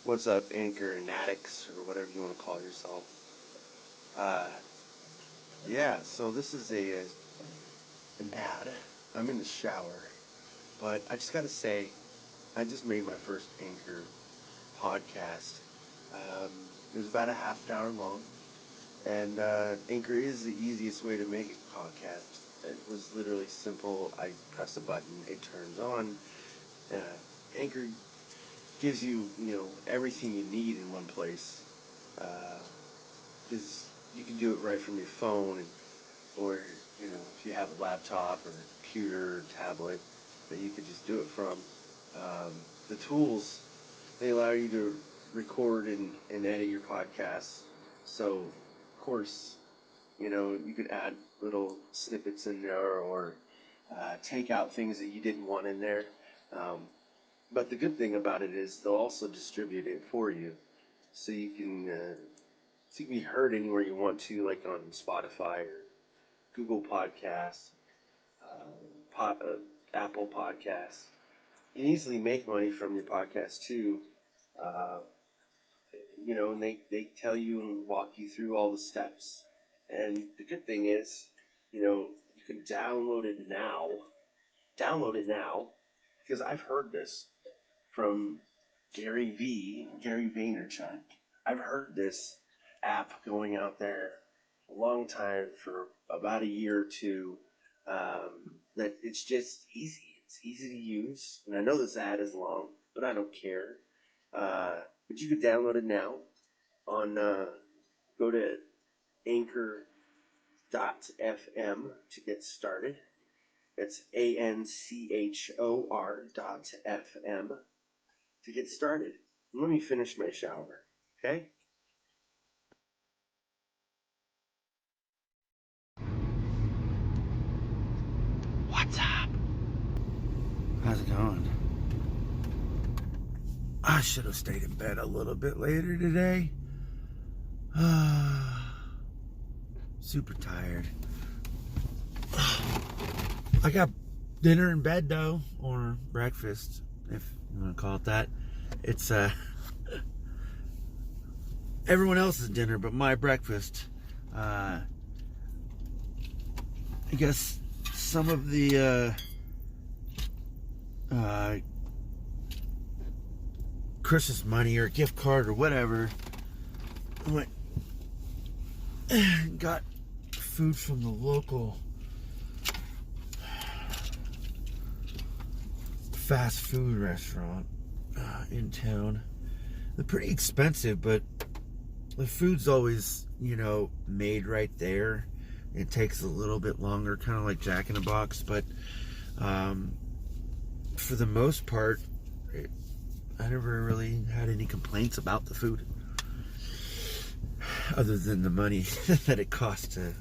What's up, Anchor and addicts, or whatever you want to call yourself? Yeah, so this is an ad. I'm in the shower, but I just gotta say, I just made my first Anchor podcast. It was about a half an hour long, and Anchor is the easiest way to make a podcast. It was literally simple. I press a button, it turns on. Anchor gives you, everything you need in one place. Because you can do it right from your phone, or if you have a laptop or a computer or tablet that you could just do it from. The tools, they allow you to record and edit your podcasts. So, of course, you could add little snippets in there, or take out things that you didn't want in there. But the good thing about it is they'll also distribute it for you, so you can be heard anywhere you want to, like on Spotify or Google Podcasts, Apple Podcasts. You can easily make money from your podcast too. Uh, and they tell you and walk you through all the steps. And the good thing is, you can download it now. Download it now, because I've heard this from Gary Vaynerchuk. I've heard this app going out there a long time, for about a year or two. That it's just easy. It's easy to use. And I know this ad is long, but I don't care. But you can download it now on, go to anchor.fm to get started. It's ANCHOR.FM to get started. Let me finish my shower, okay? What's up? How's it going? I should have stayed in bed a little bit later today. Super tired. I got dinner in bed though, or breakfast, if you want to call it that. It's everyone else's dinner, but my breakfast. I guess some of the Christmas money or gift card or whatever, went got food from the local fast food restaurant in town. They're pretty expensive, but the food's always, made right there. It takes a little bit longer, kind of like Jack in the Box, but for the most part, I never really had any complaints about the food, other than the money that it costs to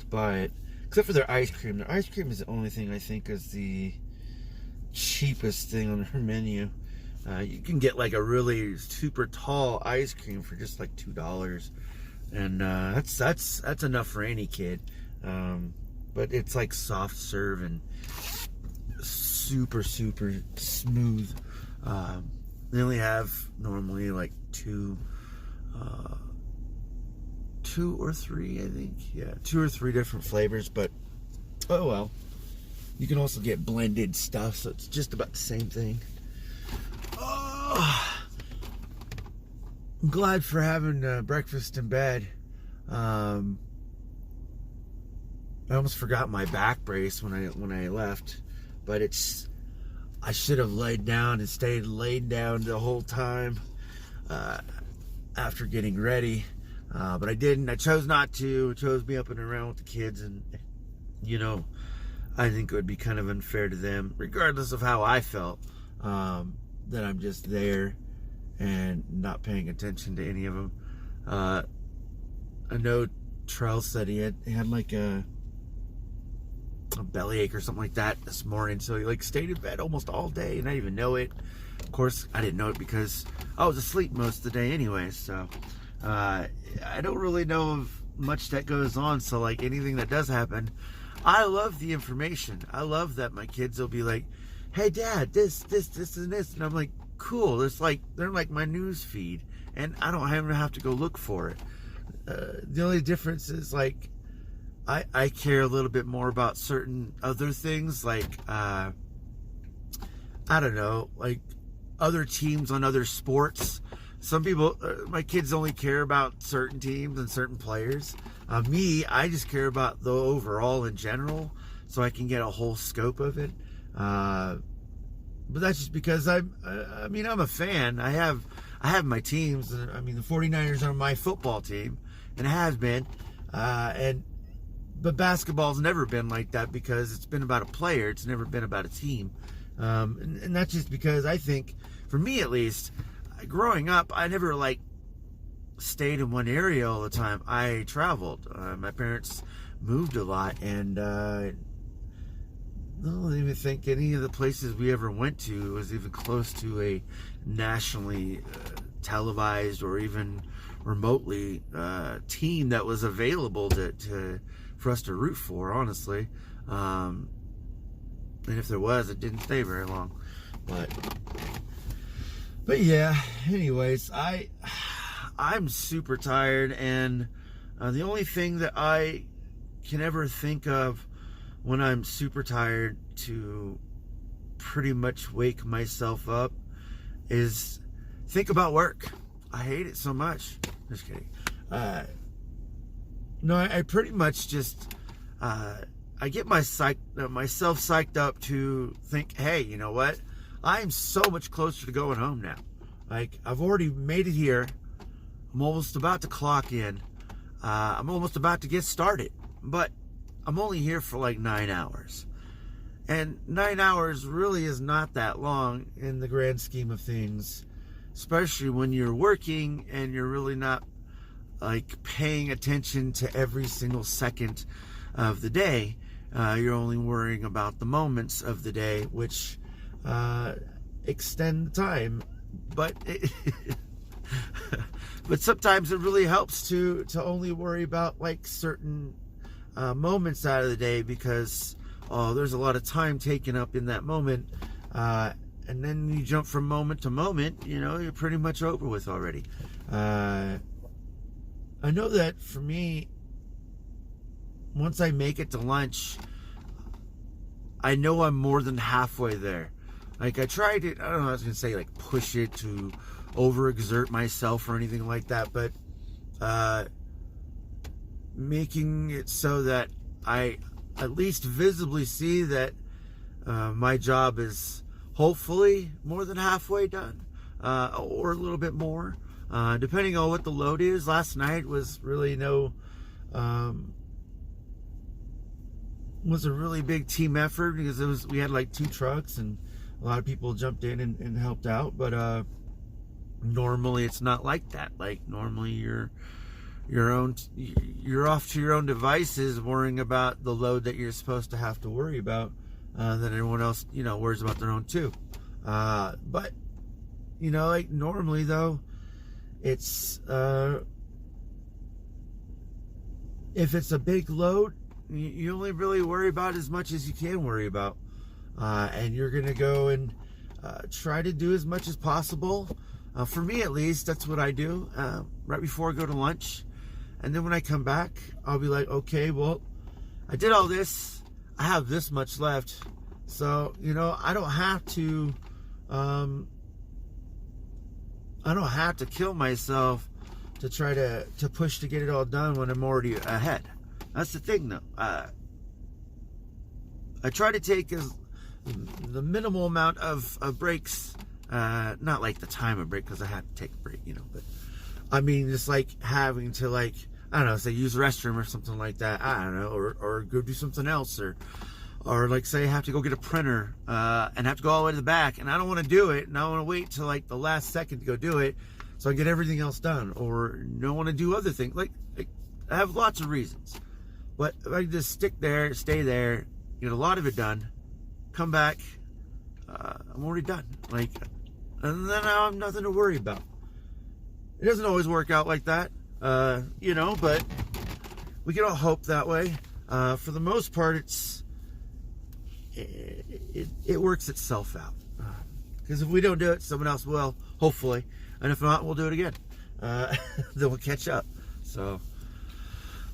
buy it. Except for their ice cream. Their ice cream is the only thing I think is the cheapest thing on their menu. You can get like a really super tall ice cream for just like $2, and that's enough for any kid. But it's like soft serve and super smooth. They only have normally like two or three, I think. Yeah, 2 or 3 different flavors, but oh well. You can also get blended stuff, so it's just about the same thing. Oh, I'm glad for having breakfast in bed. I almost forgot my back brace when I left, but I should have laid down and stayed laid down the whole time after getting ready, but I didn't. I chose not to. I chose to be up and around with the kids, and I think it would be kind of unfair to them, regardless of how I felt, that I'm just there and not paying attention to any of them. I know Trell said he had like a bellyache or something like that this morning, so he like stayed in bed almost all day, and I didn't even know it. Of course, I didn't know it because I was asleep most of the day anyway, so I don't really know of much that goes on. So like anything that does happen, I love the information. I love that my kids will be like, hey dad, this and this, and I'm like, cool. They're like my news feed, and I don't even have to go look for it. The only difference is like I care a little bit more about certain other things, like I don't know, like other teams on other sports. Some people, my kids only care about certain teams and certain players. Me, I just care about the overall in general, so I can get a whole scope of it. But that's just because I'm a fan. I have my teams. I mean, the 49ers are my football team, and it has been. But basketball's never been like that because it's been about a player. It's never been about a team. And that's just because I think, for me at least, growing up, I never stayed in one area all the time. I traveled. My parents moved a lot, and I don't even think any of the places we ever went to was even close to a nationally televised or even remotely team that was available for us to root for, honestly. And if there was, it didn't stay very long. But yeah, anyways, I'm super tired, and the only thing that I can ever think of when I'm super tired to pretty much wake myself up is think about work. I hate it so much. Just kidding. No, I pretty much just I get myself psyched up to think, hey, you know what? I'm so much closer to going home now. Like, I've already made it here. I'm almost about to clock in. I'm almost about to get started. But I'm only here for like 9 hours. And 9 hours really is not that long in the grand scheme of things. Especially when you're working and you're really not like paying attention to every single second of the day. You're only worrying about the moments of the day, which extend the time. But but sometimes it really helps to only worry about like certain moments out of the day, because there's a lot of time taken up in that moment, and then you jump from moment to moment, you're pretty much over with already. I know that for me, once I make it to lunch, I know I'm more than halfway there. Like, I tried it, I don't know, I was going to say like push it to overexert myself or anything like that, but making it so that I at least visibly see that my job is hopefully more than halfway done, or a little bit more, depending on what the load is. Last night was really was a really big team effort, because we had like 2 trucks and a lot of people jumped in and helped out. But normally it's not like that. Like, normally you're off to your own devices worrying about the load that you're supposed to have to worry about, then everyone else worries about their own too. But like normally though, it's if it's a big load, you only really worry about as much as you can worry about, and you're gonna go and try to do as much as possible. For me at least, that's what I do right before I go to lunch. And then when I come back, I'll be like, okay, well, I did all this. I have this much left. So, I don't have to kill myself to try to push to get it all done when I'm already ahead. That's the thing, though. I try to take the minimal amount of breaks, not like the time of break, because I have to take a break, but I mean, just like having to, like, I don't know, say use the restroom or something like that. I don't know, or go do something else, or like say I have to go get a printer and have to go all the way to the back, and I don't want to do it, and I want to wait till like the last second to go do it so I get everything else done, or don't want to do other things. Like I have lots of reasons, but if I just stay there, get a lot of it done, come back, I'm already done. Like, and then I have nothing to worry about. It doesn't always work out like that, but we can all hope that way. For the most part, it works itself out. Because if we don't do it, someone else will, hopefully. And if not, we'll do it again. Then we'll catch up. So,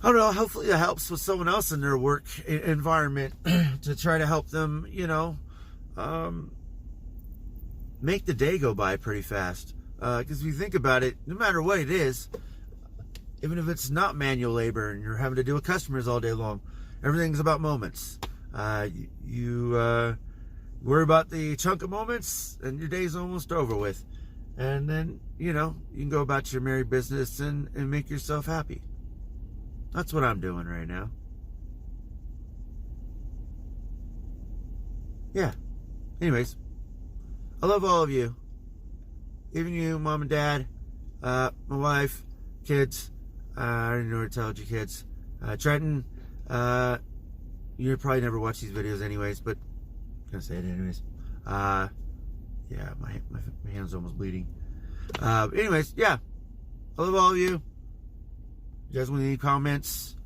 I don't know. Hopefully that helps with someone else in their work environment to try to help them, make the day go by pretty fast. Because if you think about it, no matter what it is, even if it's not manual labor and you're having to deal with customers all day long, everything's about moments. You worry about the chunk of moments and your day's almost over with. And then, you can go about your merry business and make yourself happy. That's what I'm doing right now. Yeah. Anyways, I love all of you. Even you, mom and dad, my wife, kids. I don't know what to tell you, kids. Trenton, you probably never watch these videos anyways, but I'm gonna say it anyways. Yeah, my hand's almost bleeding. Anyways, yeah. I love all of you. You guys want any comments,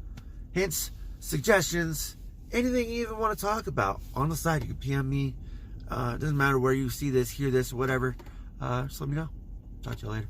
hints, suggestions, anything you even want to talk about on the side, you can PM me. It doesn't matter where you see this, hear this, whatever. Just let me know. Talk to you later.